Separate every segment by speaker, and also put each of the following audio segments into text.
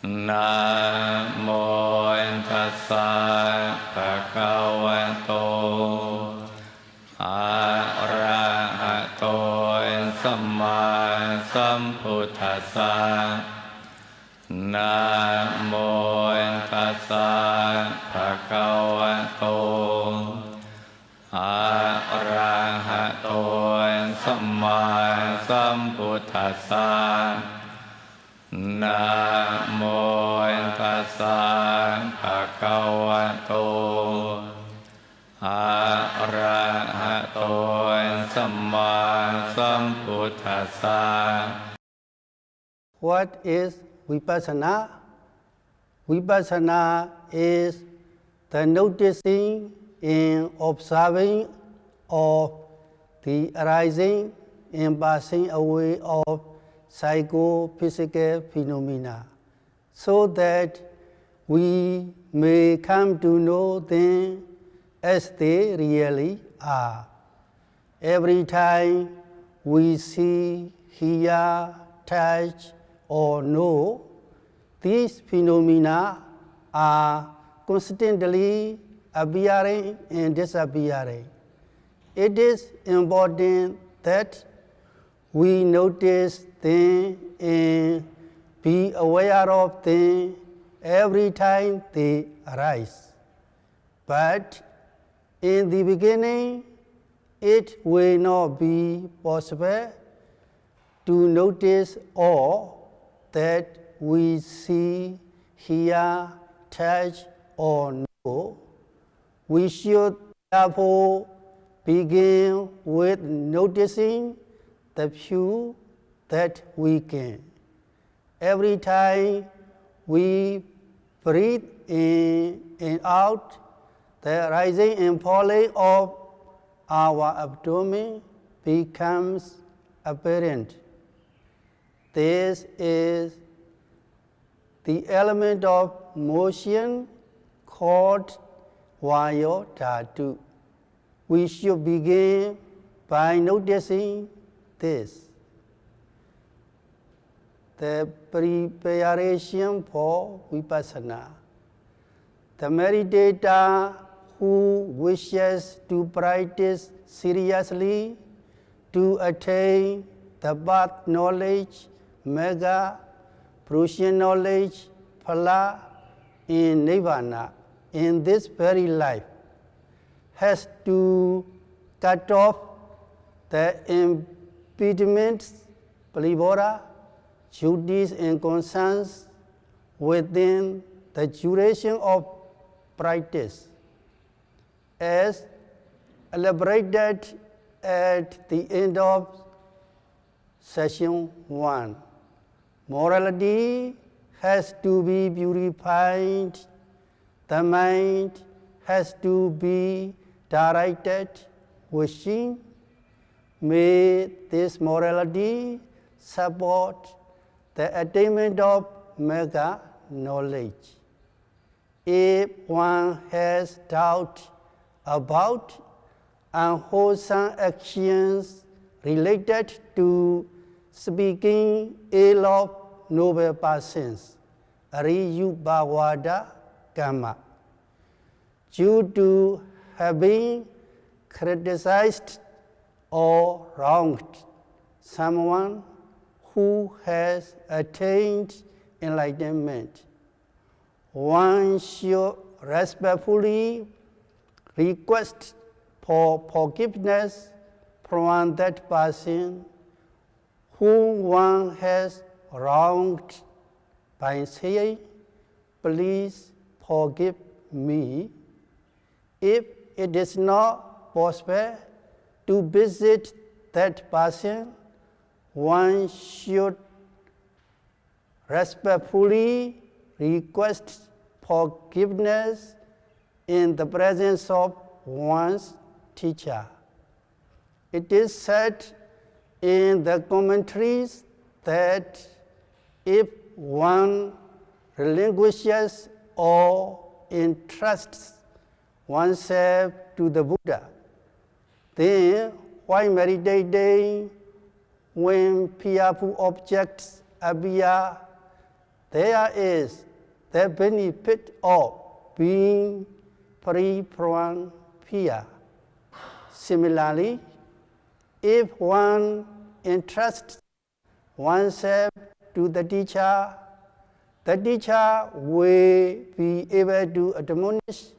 Speaker 1: นะโมตัสสะภะคะวะโตอะระหะโตสัมมาสัมพุทธัสสะนะโมตัสสะภะคะวะโตอะระหะโตสัมมาสัมพุทธัสสะนะโมตัสสะภะคะวะโตอะระหะโตสัมมาสัมพุทธัสสะ
Speaker 2: What is Vipassanā? Vipassanā is the noticing and observing of the arising and passing away of psychophysical phenomena, so that we may come to know them as they really are. Every time we see, hear, touch, or know, these phenomena are constantly appearing and disappearing. It is important that we notice them and be aware of them every time they arise. But in the beginning, it will not be possible to notice all that we see, hear, touch, or know. We should therefore begin with noticing the few that we can. Every time we breathe in and out, the rising and falling of our abdomen becomes apparent. This is the element of motion called Vayo Dhatu. We should begin by noticing this. The preparation for Vipassanā. The meditator who wishes to practice seriously to attain the birth knowledge, Magga, Prushya knowledge, Phala, and Nibbana in this very life has to cut off the impediments, palivora, duties and concerns within the duration of practice. As elaborated at the end of session 1, morality has to be purified, the mind has to be directed wishing. May this morality support the attainment of Magga knowledge. If one has doubt about unwholesome actions related to speaking ill of noble persons, Ariyubhavada Karma, due to having criticized or wronged someone who has attained enlightenment, one should respectfully request for forgiveness from that person whom one has wronged by saying, "Please forgive me." If it is not possible to visit that person, one should respectfully request forgiveness in the presence of one's teacher. It is said in the commentaries that if one relinquishes or entrusts oneself to the Buddha, then while meditating, when fearful objects appear, there is the benefit of being free from fear. Similarly, if one entrusts oneself to the teacher will be able to admonish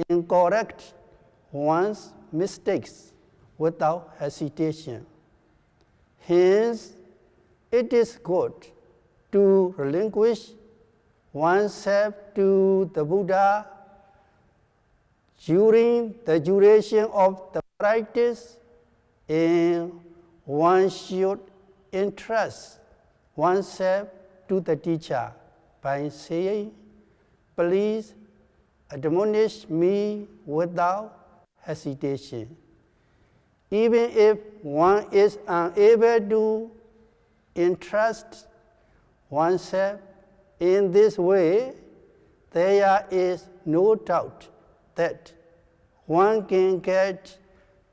Speaker 2: and correct one's mistakes without hesitation. Hence, it is good to relinquish oneself to the Buddha during the duration of the practice, and one should entrust oneself to the teacher by saying, "Please admonish me without hesitation." Even if one is unable to entrust oneself in this way, there is no doubt that one can get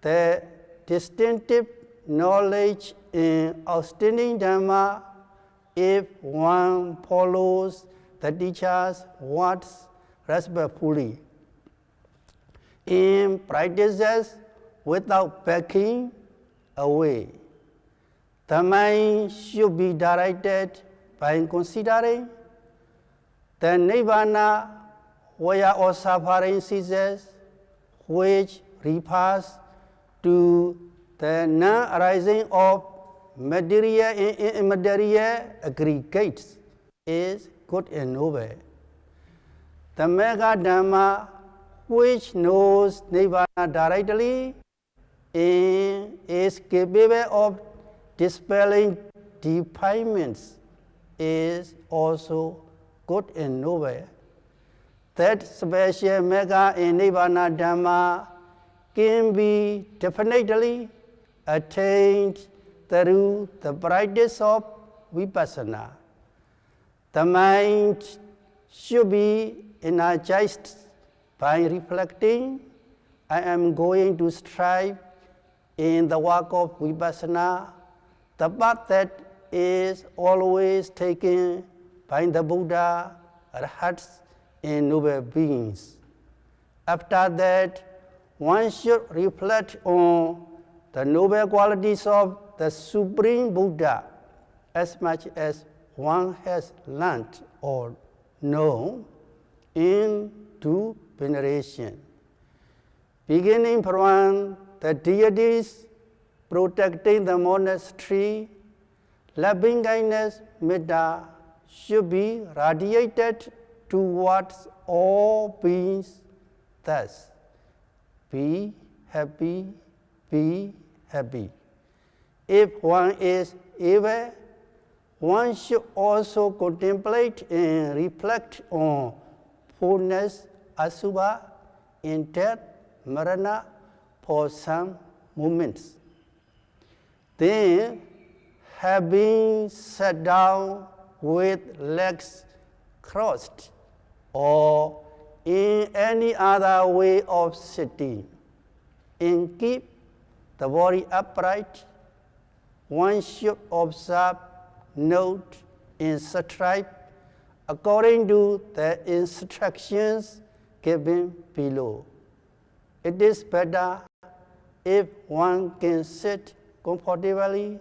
Speaker 2: the distinctive knowledge in outstanding Dhamma if one follows the teacher's words respectfully and practices without backing away. The mind should be directed by considering the Nibbana where all suffering ceases, which refers to the non-arising of material and immaterial aggregates, is good and noble. The Mega Dhamma, which knows Nibbana directly and is capable of dispelling defilements, is also good and noble. That special Mega and Nibbana Dhamma can be definitely attained through the practice of Vipassanā. The mind should be energized by reflecting, "I am going to strive in the work of Vipassanā, the path that is always taken by the Buddha, Arhats, and noble beings." After that, one should reflect on the noble qualities of the Supreme Buddha as much as one has learnt or known into veneration, beginning from the deities protecting the monastery. Loving kindness, metta, should be radiated towards all beings. Thus, be happy, be happy. If one is evil, one should also contemplate and reflect on fullness, asubha, in death, marana, for some moments. Then, having sat down with legs crossed or in any other way of sitting, and keep the body upright, one should observe, note, and strive according to the instructions given below. It is better if one can sit comfortably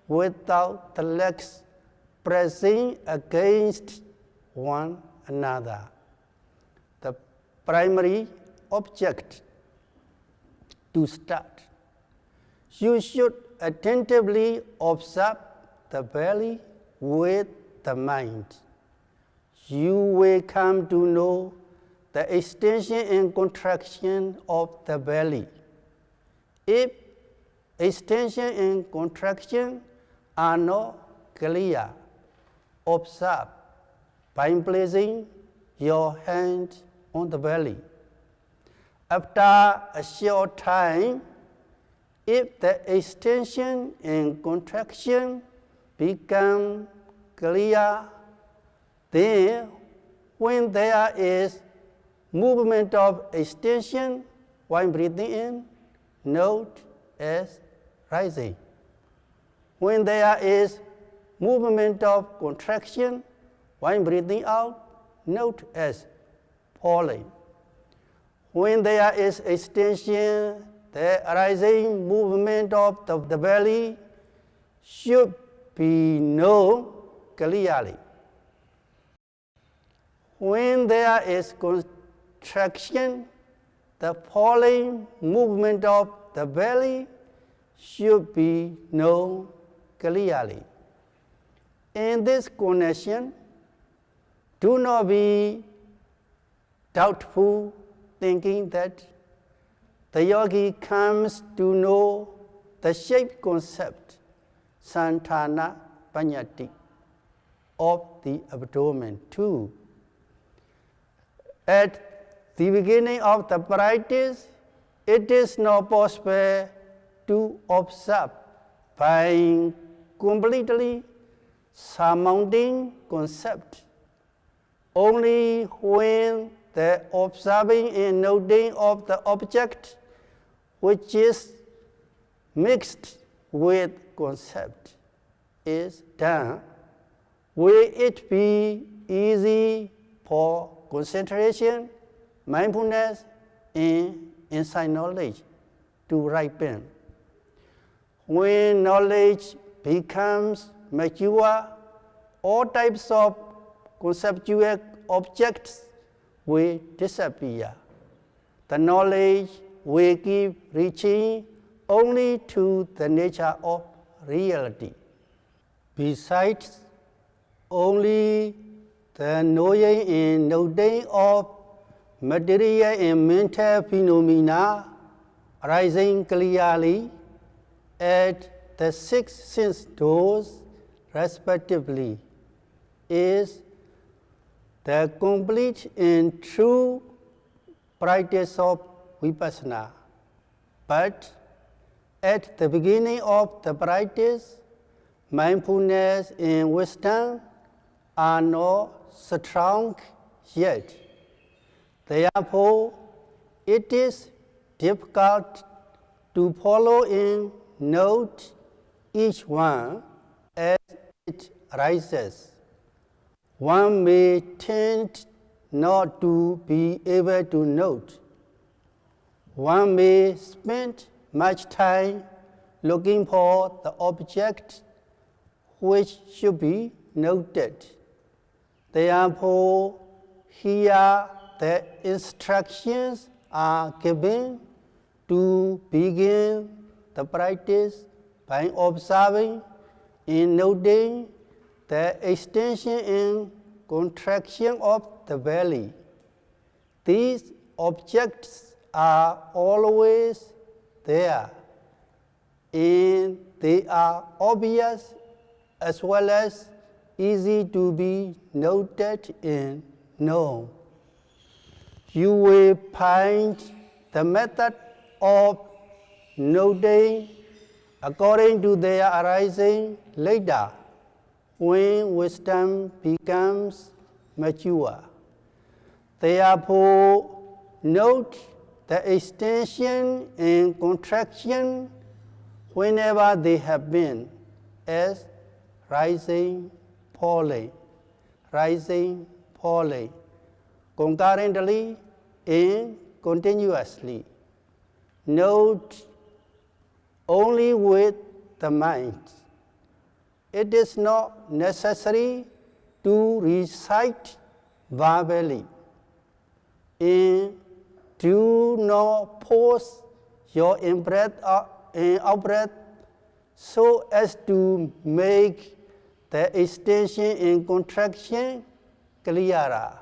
Speaker 2: without the legs pressing against one another. The primary object to start, you should attentively observe the belly with the mind. You will come to know the extension and contraction of the belly. If extension and contraction are not clear, observe by placing your hand on the belly. After a short time, if the extension and contraction become clear, then when there is movement of extension while breathing in, note as rising. When there is movement of contraction While breathing out, note as falling. When there is extension, the arising movement of the belly should be known clearly. When there is contraction, the falling movement of the belly should be known clearly. In this connection, do not be doubtful, thinking that the yogi comes to know the shape concept, santana panyati, of the abdomen too. At the beginning of the practice, it is not possible to observe by completely surmounting concept. Only when the observing and noting of the object, which is mixed with concept, is done, will it be easy for concentration, mindfulness, and insight knowledge to ripen. When knowledge becomes mature, all types of conceptual objects will disappear. The knowledge will keep reaching only to the nature of reality. Besides only the knowing and noting of material and mental phenomena arising clearly at the 6 sense doors respectively is the complete and true practice of Vipassanā. But at the beginning of the practice, mindfulness and wisdom are not strong yet. Therefore, it is difficult to follow and note each one as it rises. One may tend not to be able to note. One may spend much time looking for the object which should be noted. Therefore, here the instructions are given to begin the practice by observing and noting the extension and contraction of the belly. These objects are always there, and they are obvious as well as easy to be noted and known. You will find the method of noting according to their arising later, when wisdom becomes mature. Therefore, note the extension and contraction whenever they have been, as rising, falling, concurrently and continuously. Note only with the mind. It is not necessary to recite verbally. And do not force your in-breath and out-breath so as to make the extension and contraction clearer.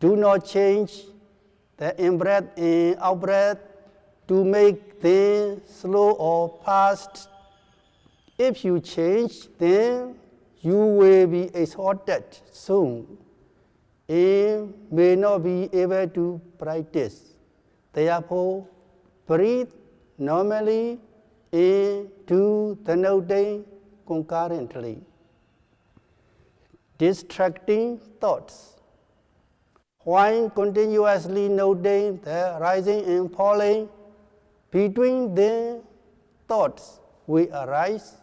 Speaker 2: Do not change the in-breath and out-breath to make them slow or fast. If you change them, you will be exhausted soon and may not be able to practice. Therefore, breathe normally and do the noting concurrently. Distracting thoughts. While continuously noting the rising and falling, between them thoughts will arise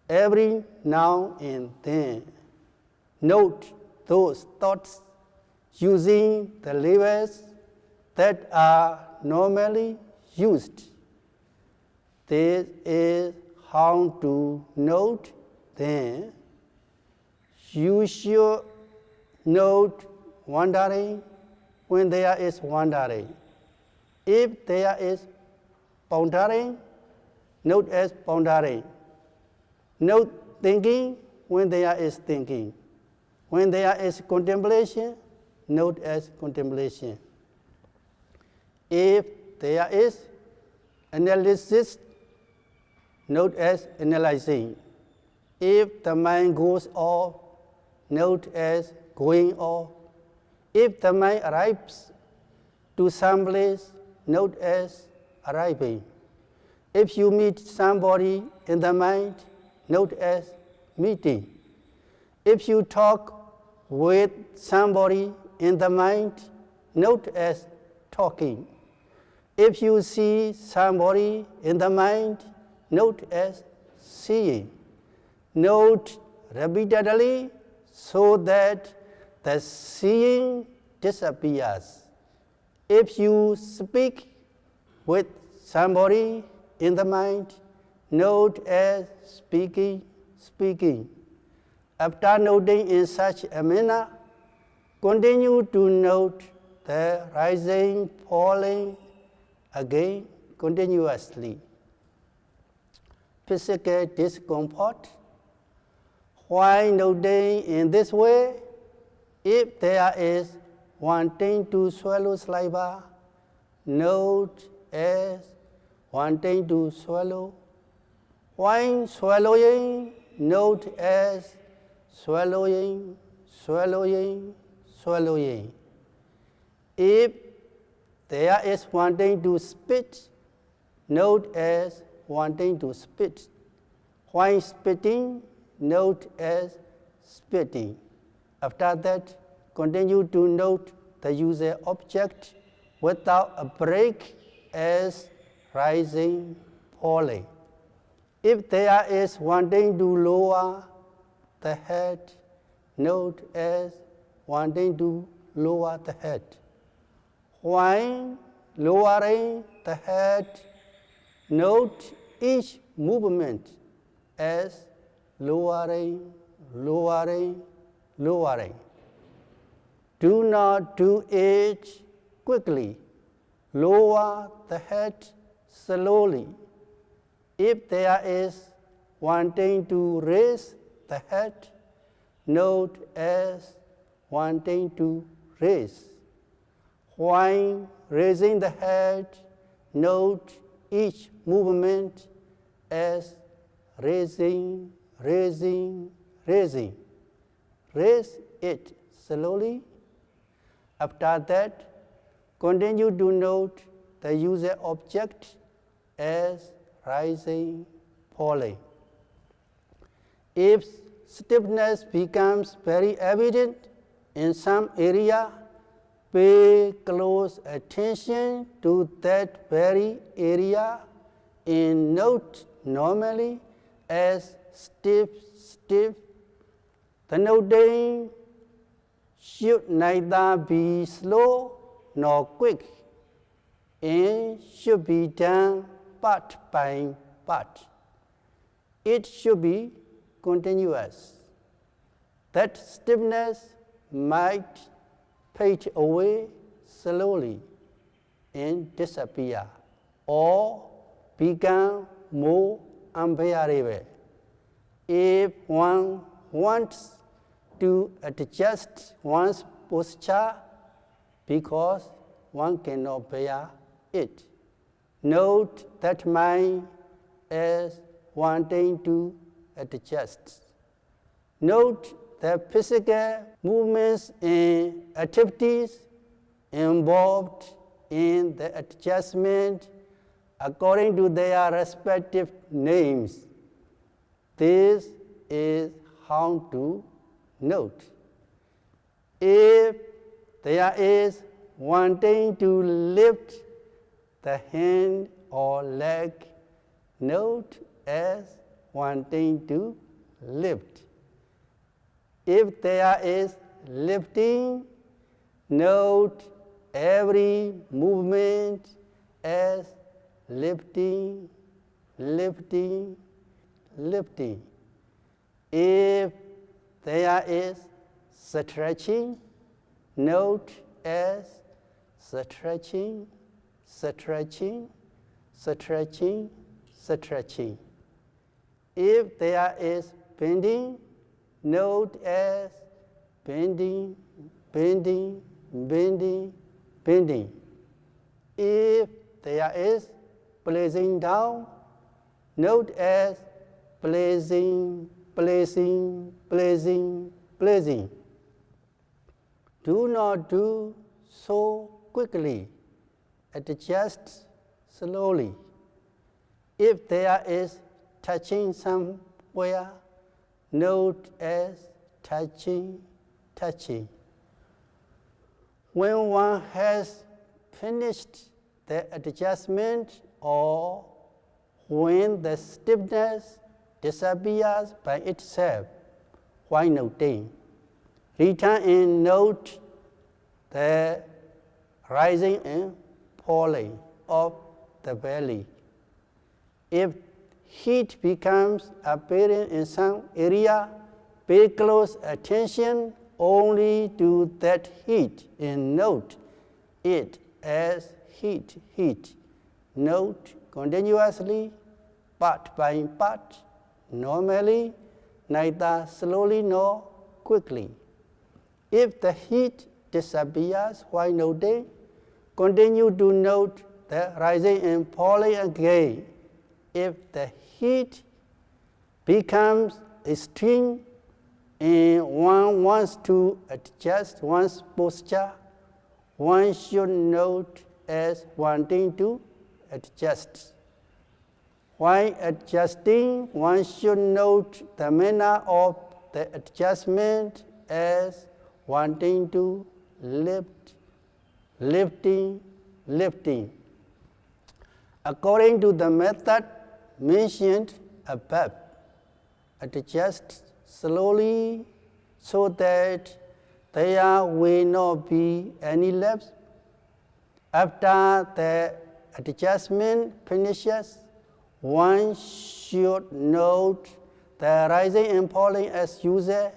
Speaker 2: every now and then. note those thoughts using the levers that are normally used. This is how to note them. You should note wandering when there is wandering. If there is pondering, note as pondering. Note thinking when there is thinking. When there is contemplation, note as contemplation. If there is analysis, note as analyzing. If the mind goes off, note as going off. If the mind arrives to some place, note as arriving. If you meet somebody in the mind, note as meeting. If you talk with somebody in the mind, note as talking. If you see somebody in the mind, note as seeing. Note repeatedly so that the seeing disappears. If you speak with somebody in the mind, note as speaking, speaking. After noting in such a manner, continue to note the rising, falling again continuously. Physical discomfort. While noting in this way, if there is wanting to swallow saliva, note as wanting to swallow. While swallowing, note as swallowing, swallowing, swallowing. If there is wanting to spit, note as wanting to spit. While spitting, note as spitting. After that, continue to note the user object without a break as rising, falling. If there is wanting to lower the head, note as wanting to lower the head. While lowering the head, note each movement as lowering, lowering, lowering. Do not do it quickly. Lower the head slowly. If there is wanting to raise the head, note as wanting to raise. While raising the head, note each movement as raising, raising, raising. Raise it slowly. After that, continue to note the user object as rising, falling. If stiffness becomes very evident in some area, pay close attention to that very area and note normally as stiff, stiff. The noting should neither be slow nor quick and should be done part by part. It should be continuous. That stiffness might fade away slowly and disappear or become more unbearable. If one wants to adjust one's posture because one cannot bear it, note that mind as wanting to adjust. Note the physical movements and activities involved in the adjustment according to their respective names. This is how to note. If there is wanting to lift the hand or leg, note as wanting to lift. If there is lifting, note every movement as lifting, lifting, lifting. If there is stretching, note as stretching, stretching, stretching, stretching. If there is bending, note as bending, bending, bending, bending. If there is placing down, note as placing, placing, placing, placing. Do not do so quickly, adjust slowly. If there is touching somewhere, note as touching, touching. When one has finished the adjustment or when the stiffness disappears by itself, while noting, return and note the rising and falling of the belly. If heat becomes apparent in some area, pay close attention only to that heat and note it as heat, heat. Note continuously, part by part, normally, neither slowly nor quickly. If the heat disappears while noting, continue to note the rising and falling again. If the heat becomes extreme and one wants to adjust one's posture, one should note as wanting to adjust. While adjusting, one should note the manner of the adjustment as wanting to lift, lifting, lifting. According to the method mentioned above, adjust slowly so that there will not be any lapse. After the adjustment finishes, one should note the rising and falling as usual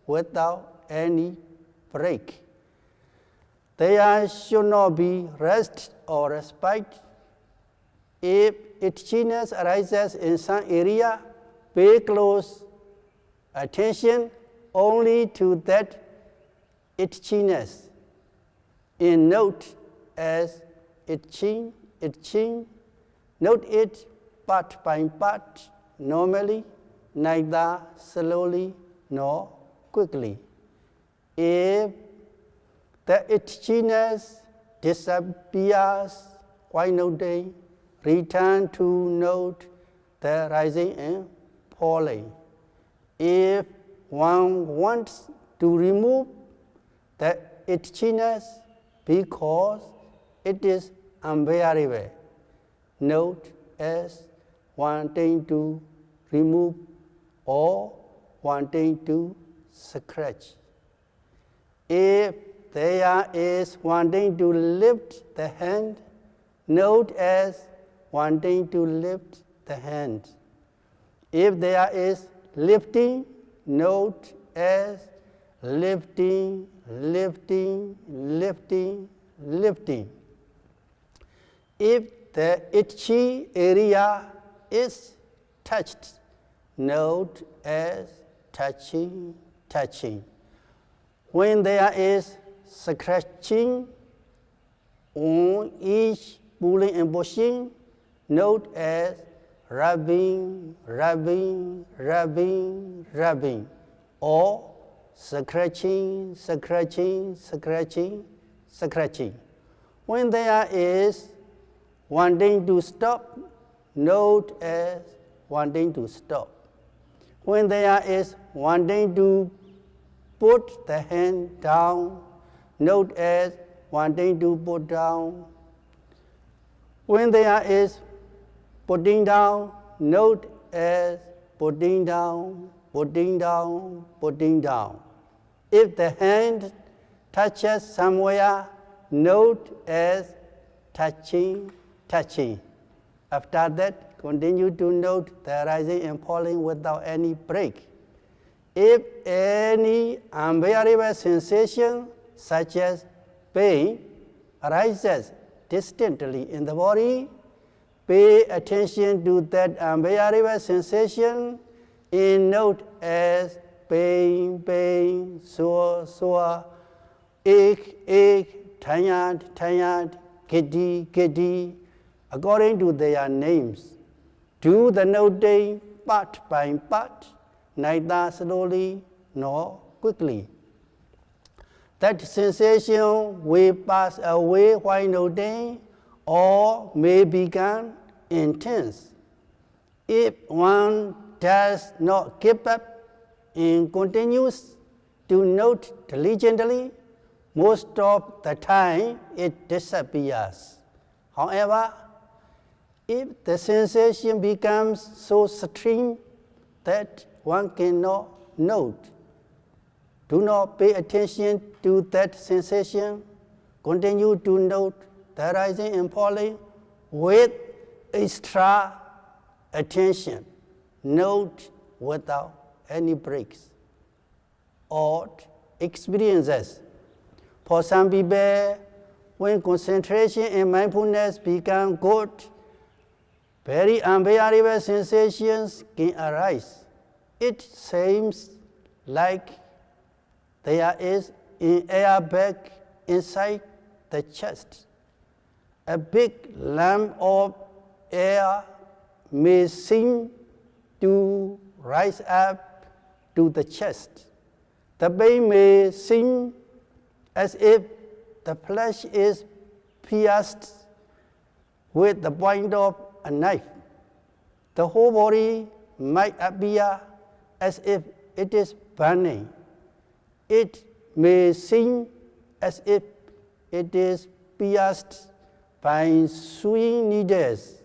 Speaker 2: without any break. There should not be rest or respite. If itchiness arises in some area, pay close attention only to that itchiness and note as itching, itching. Note it part by part, normally, neither slowly nor quickly. If the itchiness disappears while noting, return to note the rising and falling. If one wants to remove the itchiness because it is unbearable, note as wanting to remove or wanting to scratch. If there is wanting to lift the hand, note as wanting to lift the hand. If there is lifting, note as lifting, lifting, lifting, lifting. If the itchy area is touched, note as touching, touching. When there is scratching on each pulling and pushing, note as rubbing, rubbing, rubbing, rubbing, or scratching, scratching, scratching, scratching. When there is wanting to stop, note as wanting to stop. When there is wanting to put the hand down, note as wanting to put down. When there is putting down, note as putting down, putting down, putting down. If the hand touches somewhere, note as touching, touching. After that, continue to note the rising and falling without any break. If any unbearable sensation, such as pain, arises distantly in the body, pay attention to that unbearable sensation and note as pain, pain, sore, sore, ache, ache, tired, tired, giddy, giddy, according to their names. Do the noting part by part, neither slowly nor quickly. That sensation will pass away while noting or may become intense. If one does not keep up and continues to note diligently, most of the time it disappears. However, if the sensation becomes so extreme that one cannot note, do not pay attention to that sensation. Continue to note the rising and falling with extra attention. Note without any breaks. Odd experiences. For some people, when concentration and mindfulness become good, very unbearable sensations can arise. It seems like there is an airbag inside the chest. A big lump of air may seem to rise up to the chest. The pain may seem as if the flesh is pierced with the point of a knife. The whole body might appear as if it is burning. It may seem as if it is pierced by sewing needles,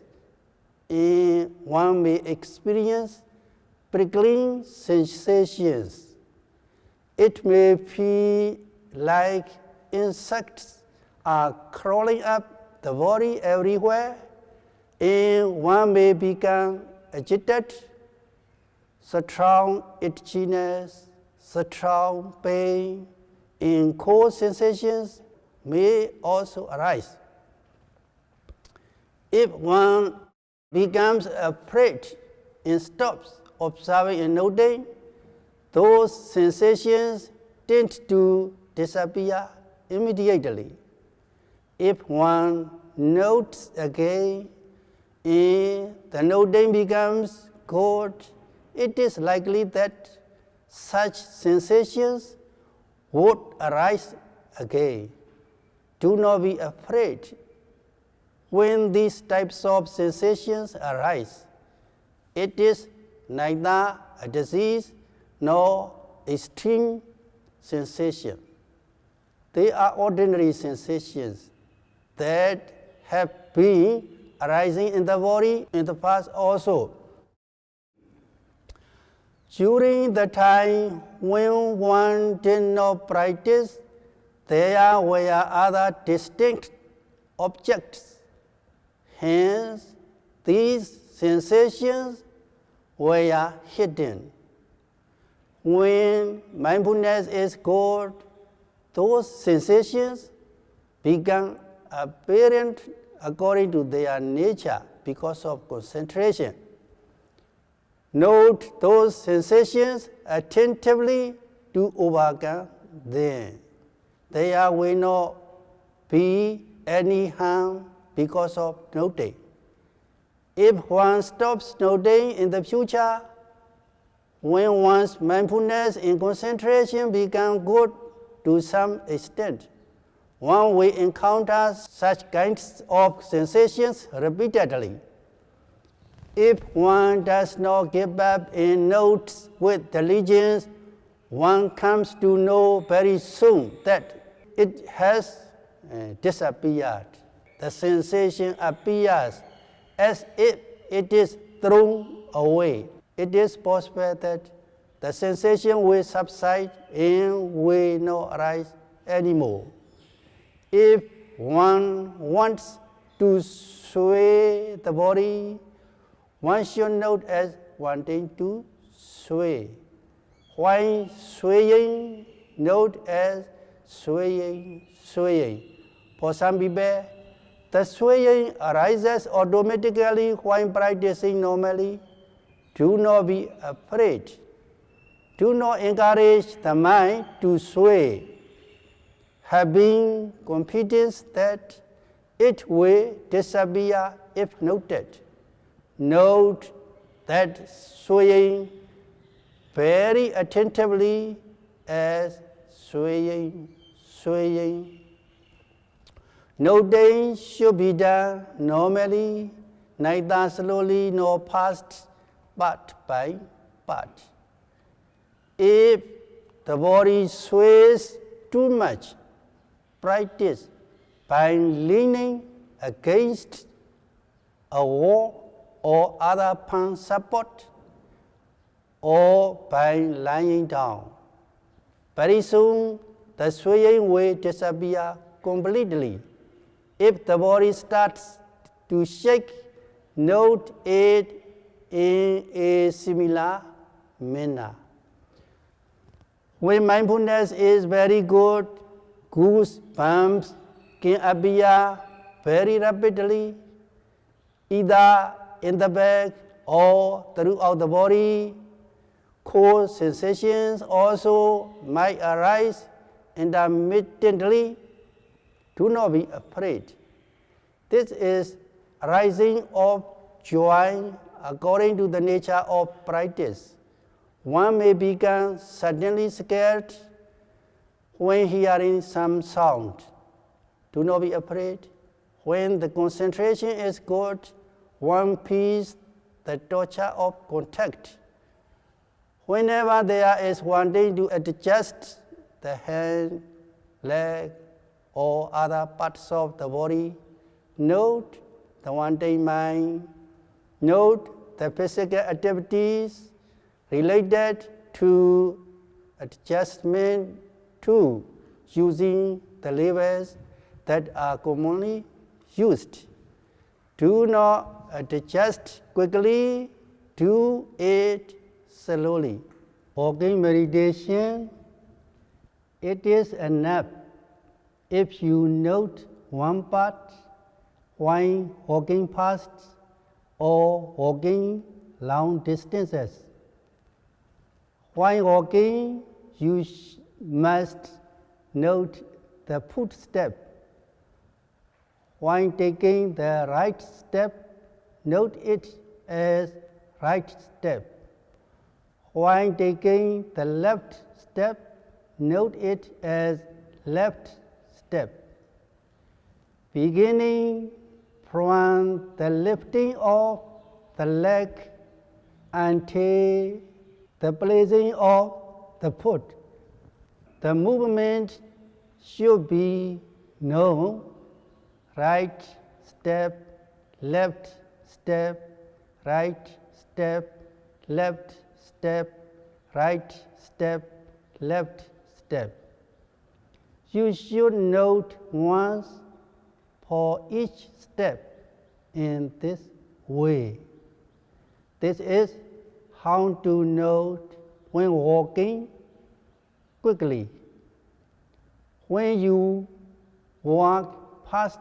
Speaker 2: and one may experience prickling sensations. It may feel like insects are crawling up the body everywhere, and one may become agitated. Strong itchiness, strong pain, and cold sensations may also arise. If one becomes afraid and stops observing and noting, those sensations tend to disappear immediately. If one notes again and the noting becomes good, it is likely that such sensations would arise again. Do not be afraid when these types of sensations arise. It is neither a disease nor extreme sensation. They are ordinary sensations that have been arising in the body in the past also. During the time when one did not practice, there were other distinct objects. Hence, these sensations were hidden. When mindfulness is good, those sensations become apparent according to their nature because of concentration. Note those sensations attentively to overcome them. There will not be any harm because of noting. If one stops noting in the future, when one's mindfulness and concentration become good to some extent, one will encounter such kinds of sensations repeatedly. If one does not give up and notes with diligence, one comes to know very soon that it has disappeared. The sensation appears as if it is thrown away. It is possible that the sensation will subside and will not arise anymore. If one wants to sway the body, one should note as wanting to sway. While swaying, note as swaying, swaying. For some people, the swaying arises automatically while practicing normally. Do not be afraid. Do not encourage the mind to sway, having confidence that it will disappear if noted. Note that swaying very attentively as swaying, swaying. Noting should be done normally, neither slowly nor fast, but by part. If the body sways too much, practice by leaning against a wall or other palm support, or by lying down. Very soon, the swaying will disappear completely. If the body starts to shake, note it in a similar manner. When mindfulness is very good, goosebumps can appear very rapidly, either in the back or throughout the body. Cold sensations also might arise intermittently. Do not be afraid. This is arising of joy according to the nature of practice. One may become suddenly scared when hearing some sound. Do not be afraid. When the concentration is good, one feels the torture of contact. Whenever there is wanting to adjust the hand, leg, or other parts of the body, note the wanting mind. Note the physical activities related to adjustment to using the levers that are commonly used. Do not adjust quickly, do it slowly. Walking meditation, it is enough if you note one part while walking fast or walking long distances. While walking, you must note the footstep. While taking the right step, note it as right step. While taking the left step, note it as left step. Beginning from the lifting of the leg until the placing of the foot, the movement should be known. Right step, left step, right step, left step, right step, left step. You should note once for each step in this way. This is how to note when walking quickly. When you walk fast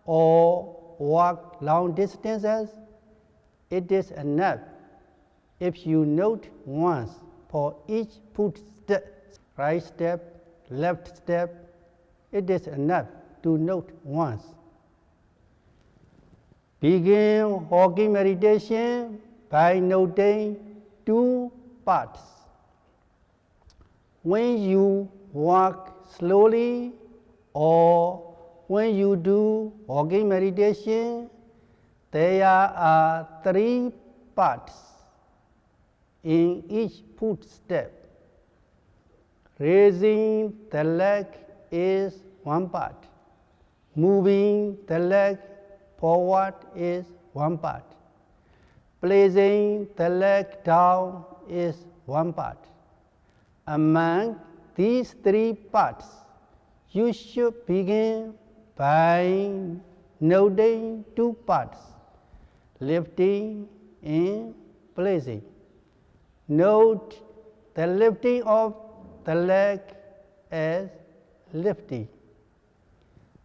Speaker 2: or walk long distances, it is enough if you note once for each footstep, right step, left step. It is enough to note once. Begin walking meditation by noting two parts. When you walk slowly or when you do walking meditation, there are three parts in each footstep. Raising the leg is one part. Moving the leg forward is one part. Placing the leg down is one part. Among these three parts, you should begin by noting two parts, lifting and placing. Note the lifting of the leg as lifting.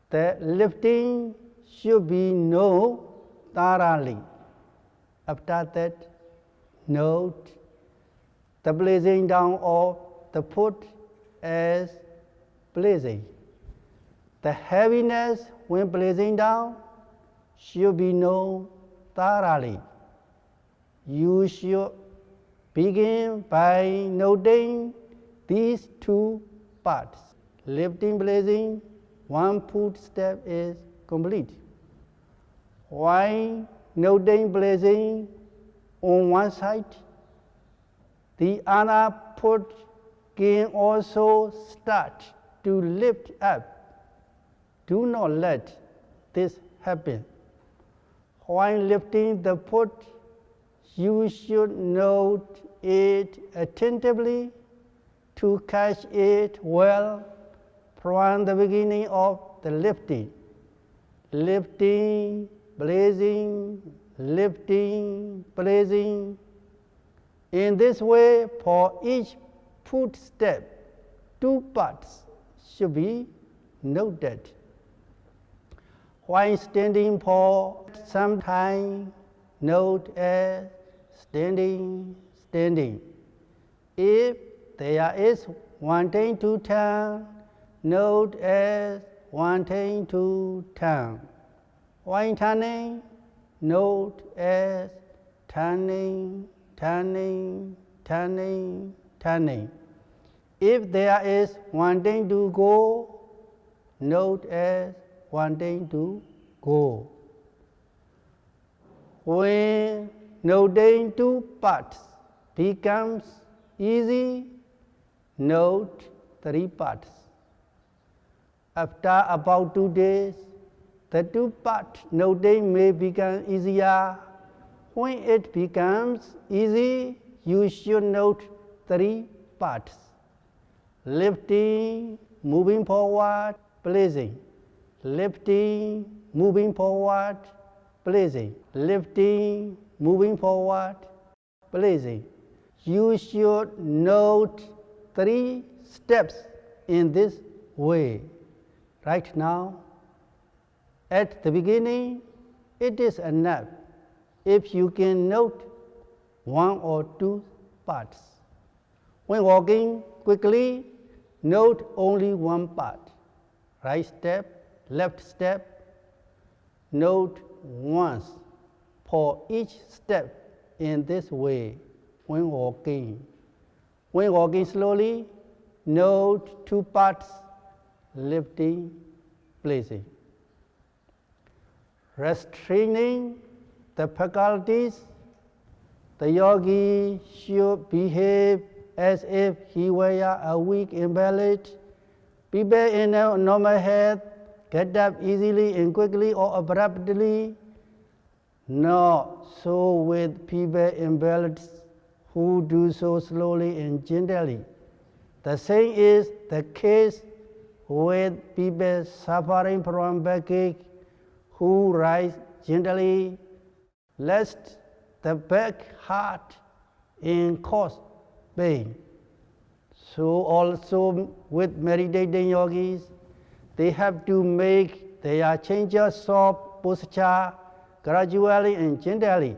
Speaker 2: The lifting should be known thoroughly. After that, note the placing down of the foot as placing. The heaviness when placing down should be known thoroughly. You should begin by noting these two parts. Lifting, placing, one footstep is complete. While noting, placing on one side, the other foot can also start to lift up. Do not let this happen. While lifting the foot, you should note it attentively to catch it well from the beginning of the lifting. Lifting, placing, lifting, placing. In this way, for each footstep, two parts should be noted. While standing for some time, note as standing, standing. If there is wanting to turn, note as wanting to turn. While turning, note as turning, turning, turning, turning. If there is wanting to go, note as wanting to go. When noting two parts becomes easy, note three parts. After about 2 days, the two-part noting may become easier. When it becomes easy, you should note three parts. Lifting, moving forward, placing. Lifting, moving forward, placing. Lifting, moving forward, placing. You should note three steps in this way. Right now, at the beginning, it is enough if you can note one or two parts. When walking quickly, note only one part. Right step, left step, note once for each step in this way when walking. When walking slowly, note two parts, lifting, placing. Restraining the faculties, the yogi should behave as if he were a weak invalid. People in a normal health get up easily and quickly or abruptly. Not so with people invalids who do so slowly and gently. The same is the case with people suffering from backache who rise gently, lest the back hurt and cause pain. So also with meditating yogis, they have to make their changes of posture gradually and gently.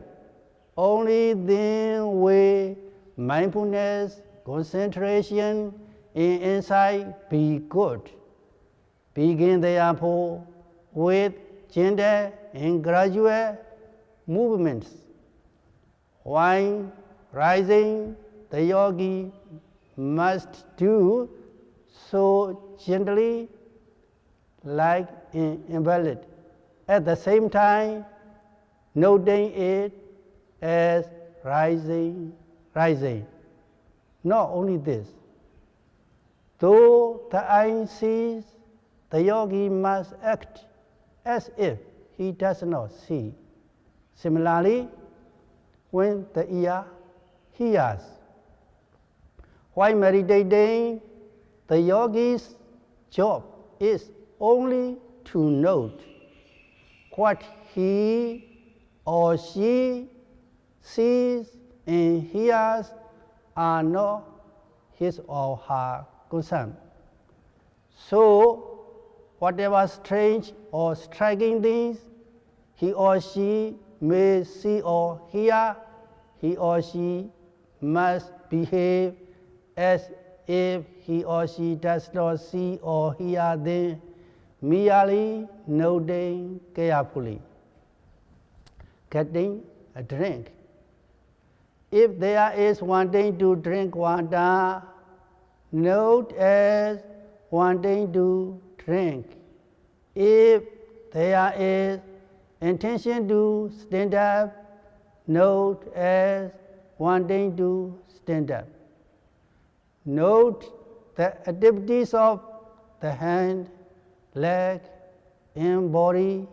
Speaker 2: Only then will mindfulness, concentration, and insight be good. Begin therefore with gentle and gradual movements. While rising, the yogi must do so gently like an invalid. At the same time, noting it as rising, rising. Not only this, though the eye sees, the yogi must act as if he does not see. Similarly, when the ear hears, While meditating, the yogi's job is only to note what he or she sees and hears are not his or her concern. So, whatever strange or striking things he or she may see or hear, he or she must behave as if he or she does not see or hear them, merely noting carefully. Getting a drink. If there is wanting to drink water, note as wanting to drink. If there is intention to stand up, note as wanting to stand up. Note the activities of the hand, leg, and body